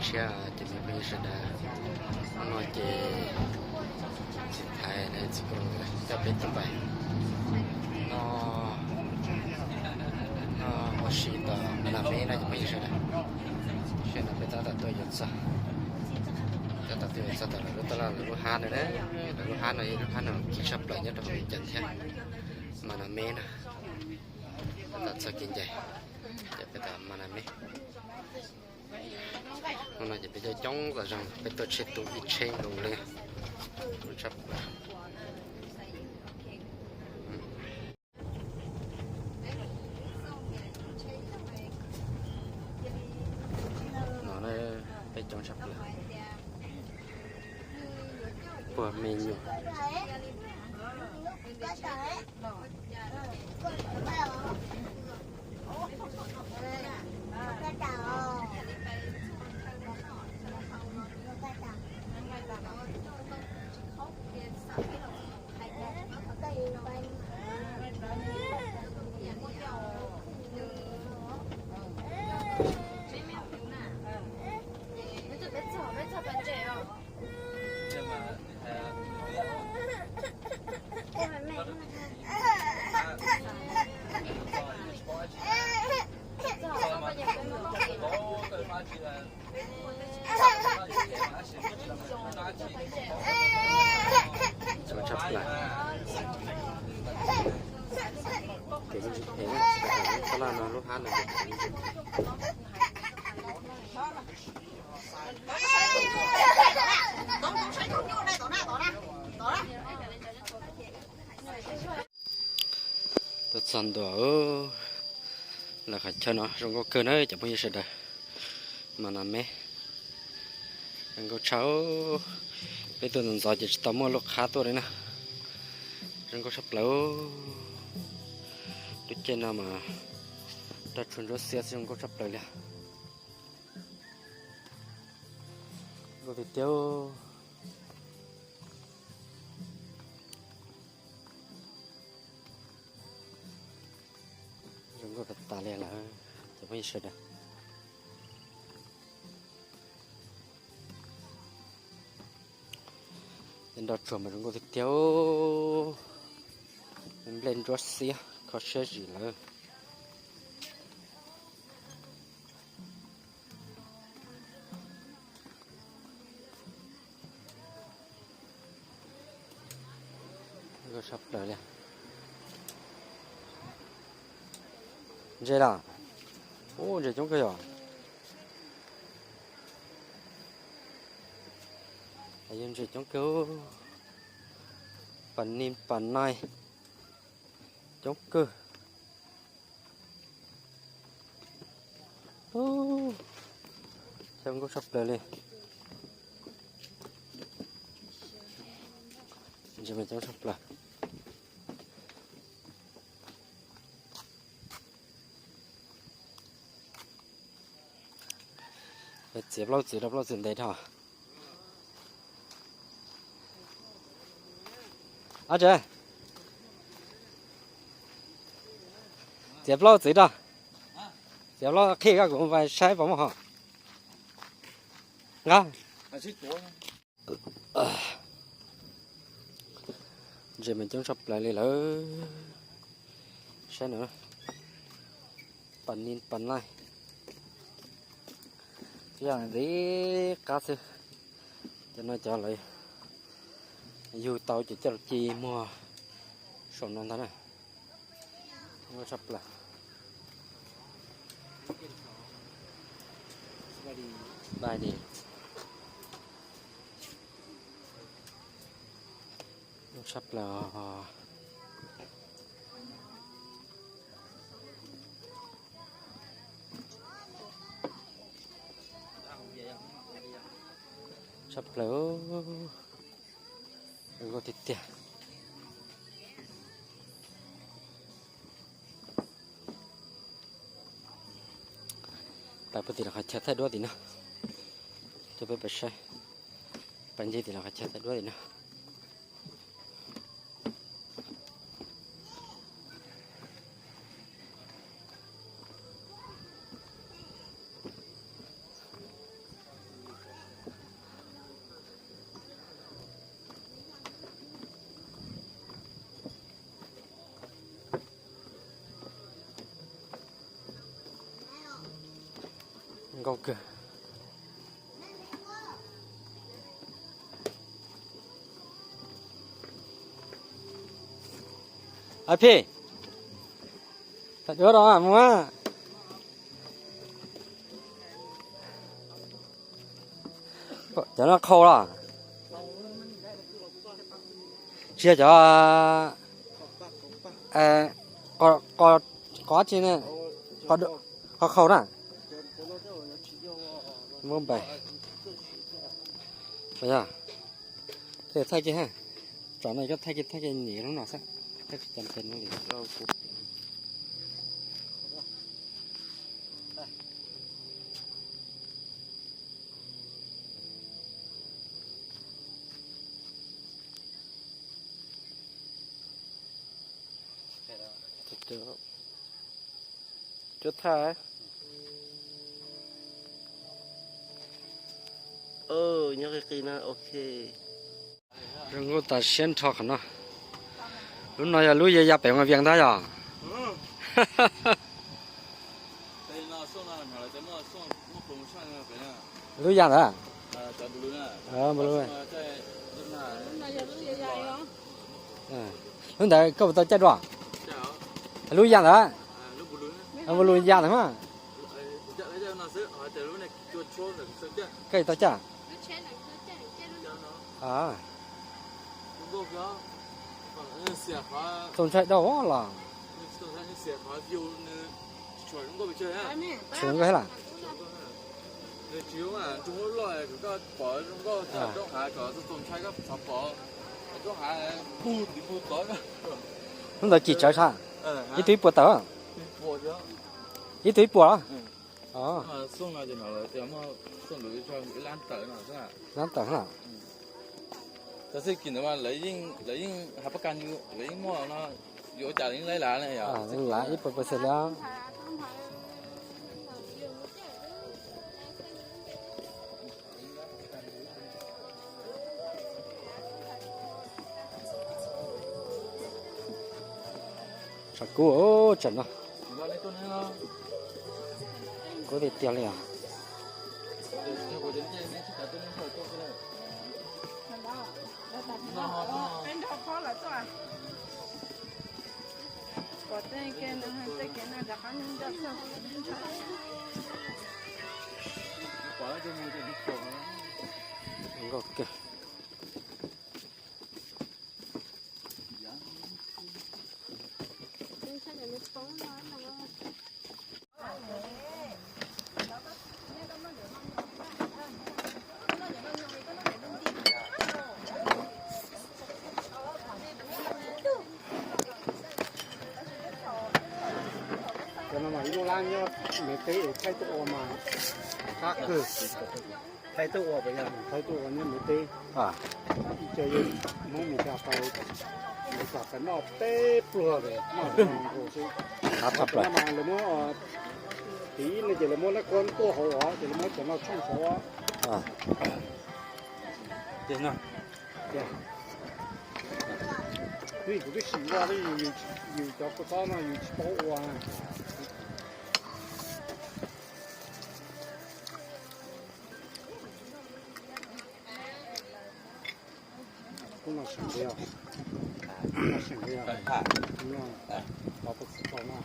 chia thì mình bây giờ đã nói về sự thái này chỉ cóจะเป็นต่อไป我是的那边那就没事了现在被打到对有啥打到对有啥的了ตลาดลูกค้าเนี่ยนะลูกค้าเนี่ยคิดชับเลยเนี่ยต้องไปจัดแท้มานาเมนะตัดสกินใจจะไปตามมานาเมมันจะไปจะจ้องก็จังไปตัวเช็ดตัวอีเชงลงเลยชับไปจองชับเลยเปิดเมนูชับเลยเห็นตลาดลูกค้าเนี่ยตัวสันตัวแล้วขัดเชนะรงก็เกินเลยจะไม่ใช่ได้มานาเมรงก็เช้าไปตัวนึงจะต่อมาลูกค้าตัวเลยนะรงก็ชับแล้วดูเจน่ามาตัดชนรถเสียรงก็ชับเลยก็ติดเดียวรงก็ตาเลี้ยแล้วจะไม่ใช่ได้เป็นดอกชมมันก็ติดเดียวเป็นเบลนด์รัสเซียเขาเชื่อจีเลยก็ชอบเลยเจ๊ล่ะโอ้เจ๊จงก็อยู่ยังจะจ้องเกี่ยวปั่นนิ่มปั่นในจ้องเกี่ยวโอ้ฉันก็ชอบเลยจะไม่ต้องชอบเลยเจ็บเราเจ็บเราเจ็บได้ท่า阿姐，接不了嘴的，接不了开个工饭晒不嘛哈？啊？还是多呢？这们将上来了，晒呢，ปั่นนินปั่นไล่อย่างนี้กาซึจะน่าจะเลยอยู่เตาจะจัดจีมัวสมน้องท่านน่ะก็ชอบละบายดีชอบละชอบละก็ติดเตี้ยไปปฏิเราขัดเช็ดด้วยดินะจะไปใช้ปัญญาที่เราขัดเช็ดด้วยดินะ เ ก็คือพี่ตัดยอดอ่ะมึงว่าจะน่าเข้าล่ะเชื่อจะก็จริงเนี่ยก็เข้าน่ะมึงไปอ่ะเดี๋ยวไทยกี่ฮะตอนนี้ก็ไทยกี่หนีแล้วหน่อยสักถ้าจำเป็นนั่นเองเราปุ๊บจุดท้ายnhớ cái kia nó ok. Rừng ngô ta xuyên thọ khẩn nó, lúc này là lúc giờ giáp bèo mà viếng ta rồi. Lúc giờ đó. Bulu. Lúc này có tao chết rồi. Lúc giờ đó. Bulu giờ thôi mà. Cái tao chết. Tôm chạy đâu là chuyển cái là không được chỉ chơi sao ít túi bùa tớ ít túi bùa送来就好了，要么送留一串蓝豆嘛，是吧？蓝豆啦。但是见到话雷英还不干净，雷英么那有家人来拿了呀？来一不是了。啥锅真了？锅得点了。Okay. Mà đi lang nhá, mấy cái thay tụ mà khác cứ thay tụ bây giờ thay tụ như mấy cái chơi muốn mình ra phải mình phải nó tê bừa rồi mà hồ sơ mà là muốn tí này chỉ là muốn nó con tua hổ thì nó cho nó chung số thế nàoนี่กูได้ขี่ว่าได้อยู่จอบก็ซ้อมมาอยู่โป๊ะว่ากูมาสั่งเดียวมาสั่งเดียวนี่เราไปซื้อของมา